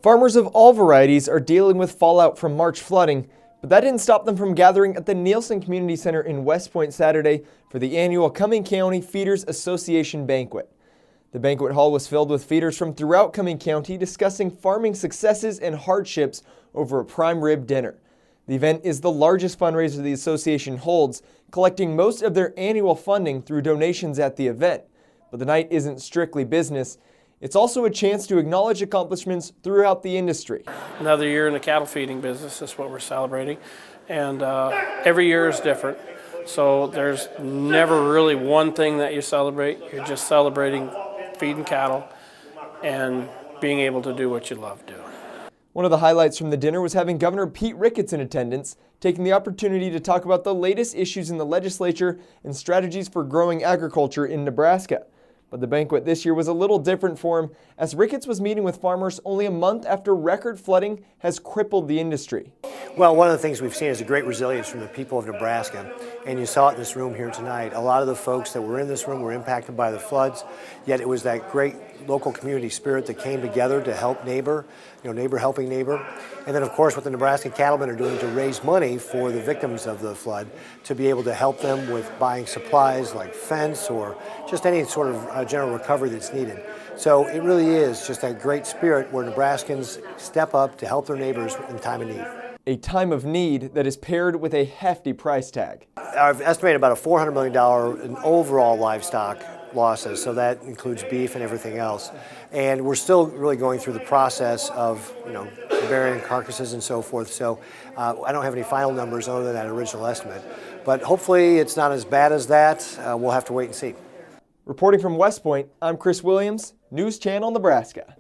Farmers of all varieties are dealing with fallout from March flooding, but that didn't stop them from gathering at the Nielsen Community Center in West Point Saturday for the annual Cuming County Feeders Association Banquet. The banquet hall was filled with feeders from throughout Cuming County discussing farming successes and hardships over a prime rib dinner. The event is the largest fundraiser the association holds, collecting most of their annual funding through donations at the event. But the night isn't strictly business. It's also a chance to acknowledge accomplishments throughout the industry. Another year in the cattle feeding business is what we're celebrating, and every year is different. So there's never really one thing that you celebrate. You're just celebrating feeding cattle and being able to do what you love doing. One of the highlights from the dinner was having Governor Pete Ricketts in attendance, taking the opportunity to talk about the latest issues in the legislature and strategies for growing agriculture in Nebraska. But the banquet this year was a little different for him, as Ricketts was meeting with farmers only a month after record flooding has crippled the industry. Well, one of the things we've seen is a great resilience from the people of Nebraska, and you saw it in this room here tonight. A lot of the folks that were in this room were impacted by the floods, yet it was that great local community spirit that came together to help neighbor, neighbor helping neighbor. And then, of course, what the Nebraska cattlemen are doing to raise money for the victims of the flood, to be able to help them with buying supplies like fence or just any sort of general recovery that's needed. So it really is just that great spirit where Nebraskans step up to help their neighbors in time of need. A time of need that is paired with a hefty price tag. I've estimated about a $400 million in overall livestock losses, so that includes beef and everything else. And we're still really going through the process of, burying carcasses and so forth. So I don't have any final numbers other than that original estimate. But hopefully it's not as bad as that. We'll have to wait and see. Reporting from West Point, I'm Chris Williams, News Channel Nebraska.